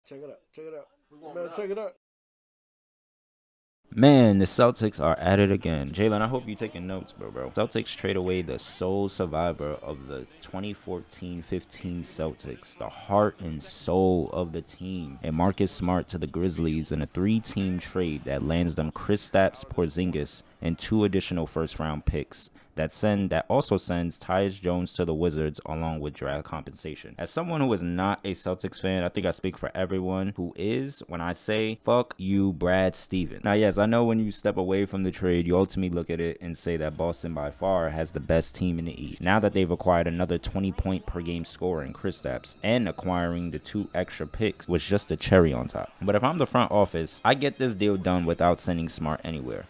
Check it out. Check it out. Man, check it out. Man, the Celtics are at it again. Jalen, I hope you're taking notes, bro. Celtics trade away the sole survivor of the 2014-15 Celtics, the heart and soul of the team, and Marcus Smart to the Grizzlies in a 3-team trade that lands them Kristaps, Porzingis, and 2 additional first-round picks that also sends Tyus Jones to the Wizards along with draft compensation. As someone who is not a Celtics fan, I think I speak for everyone who is when I say fuck you, Brad Stevens. Now, yes, I know when you step away from the trade, you ultimately look at it and say that Boston by far has the best team in the East. Now that they've acquired another 20-point per game scorer in Kristaps and acquiring the 2 extra picks was just a cherry on top. But if I'm the front office, I get this deal done without sending Smart anywhere.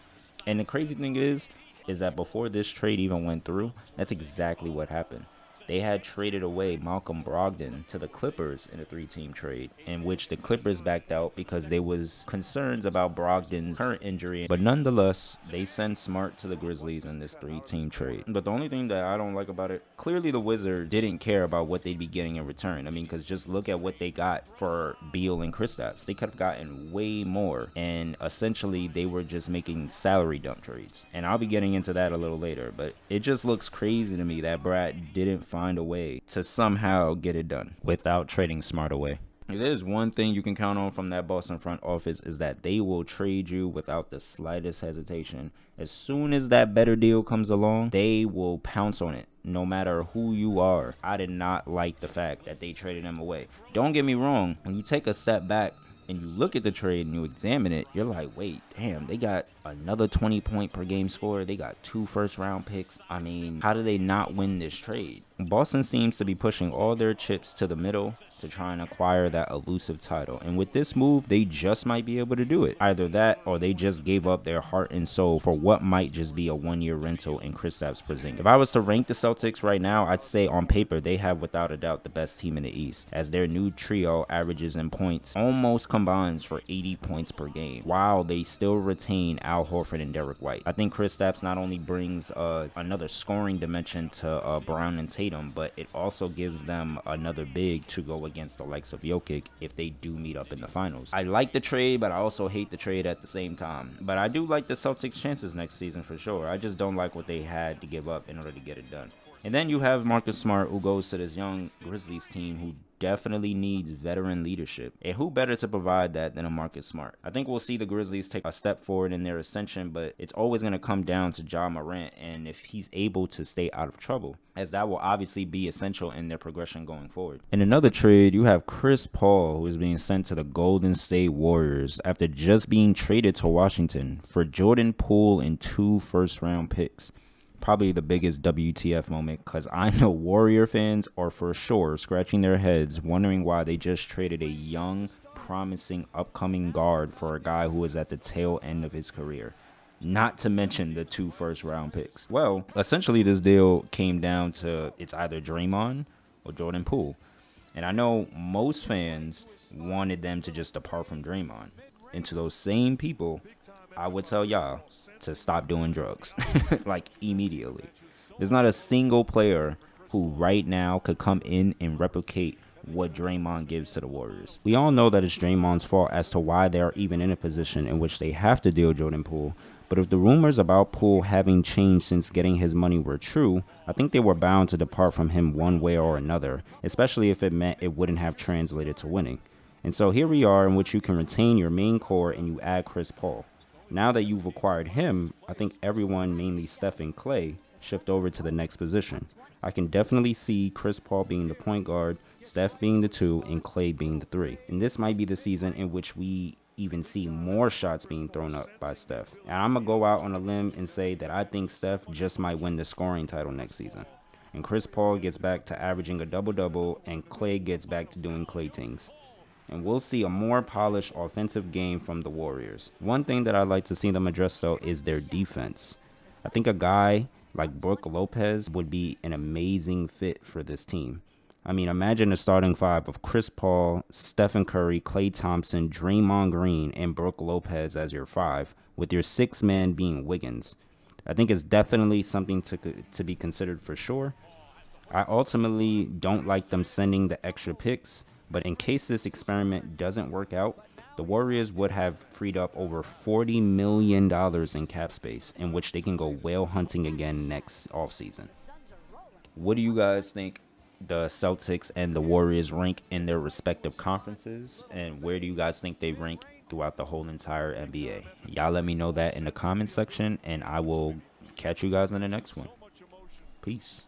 And the crazy thing is that before this trade even went through, that's exactly what happened. They had traded away Malcolm Brogdon to the Clippers in a 3-team trade, in which the Clippers backed out because there was concerns about Brogdon's current injury. But nonetheless, they send Smart to the Grizzlies in this 3-team trade. But the only thing that I don't like about it, clearly the Wizards didn't care about what they'd be getting in return. I mean, because just look at what they got for Beal and Kristaps. They could have gotten way more, and essentially they were just making salary dump trades. And I'll be getting into that a little later, but it just looks crazy to me that Brad didn't find a way to somehow get it done without trading Smart away. If there's one thing you can count on from that Boston front office is that they will trade you without the slightest hesitation. As soon as that better deal comes along, they will pounce on it, no matter who you are. I did not like the fact that they traded him away. Don't get me wrong, when you take a step back and you look at the trade and you examine it, you're like, wait, damn, they got another 20-point per game scorer. They got 2 first-round picks. I mean, how do they not win this trade? Boston seems to be pushing all their chips to the middle to try and acquire that elusive title. And with this move, they just might be able to do it. Either that or they just gave up their heart and soul for what might just be a 1-year rental in Kristaps Porzingis. If I was to rank the Celtics right now, I'd say on paper they have without a doubt the best team in the East, as their new trio averages in points almost combines for 80 points per game, while they still retain Al Horford and Derek White. I think Kristaps not only brings another scoring dimension to Brown and Tatum, but it also gives them another big to go against the likes of Jokic if they do meet up in the finals. I like the trade, but I also hate the trade at the same time. But I do like the Celtics' chances next season for sure. I just don't like what they had to give up in order to get it done. And then you have Marcus Smart, who goes to this young Grizzlies team who definitely needs veteran leadership. And who better to provide that than a Marcus Smart? I think we'll see the Grizzlies take a step forward in their ascension, but it's always going to come down to Ja Morant and if he's able to stay out of trouble, as that will obviously be essential in their progression going forward. In another trade, you have Chris Paul, who is being sent to the Golden State Warriors after just being traded to Washington for Jordan Poole and 2 first-round picks. Probably the biggest WTF moment, because I know Warrior fans are for sure scratching their heads wondering why they just traded a young, promising upcoming guard for a guy who is at the tail end of his career. Not to mention the 2 first-round picks. Well, essentially this deal came down to it's either Draymond or Jordan Poole. And I know most fans wanted them to just depart from Draymond. And to those same people, I would tell y'all to stop doing drugs, like immediately. There's not a single player who right now could come in and replicate what Draymond gives to the Warriors. We all know that it's Draymond's fault as to why they are even in a position in which they have to deal Jordan Poole. But if the rumors about Poole having changed since getting his money were true, I think they were bound to depart from him one way or another, especially if it meant it wouldn't have translated to winning. And so here we are, in which you can retain your main core and you add Chris Paul. Now that you've acquired him, I think everyone, mainly Steph and Klay, shift over to the next position. I can definitely see Chris Paul being the point guard, Steph being the 2, and Klay being the 3. And this might be the season in which we even see more shots being thrown up by Steph. And I'm going to go out on a limb and say that I think Steph just might win the scoring title next season. And Chris Paul gets back to averaging a double-double, and Klay gets back to doing Klay things. And we'll see a more polished offensive game from the Warriors. One thing that I'd like to see them address, though, is their defense. I think a guy like Brook Lopez would be an amazing fit for this team. I mean, imagine a starting 5 of Chris Paul, Stephen Curry, Klay Thompson, Draymond Green, and Brook Lopez as your 5, with your 6th man being Wiggins. I think it's definitely something to be considered for sure. I ultimately don't like them sending the extra picks, But in case this experiment doesn't work out, the Warriors would have freed up over $40 million in cap space, in which they can go whale hunting again next offseason. What do you guys think the Celtics and the Warriors rank in their respective conferences? And where do you guys think they rank throughout the whole entire NBA? Y'all let me know that in the comment section, and I will catch you guys in the next one. Peace.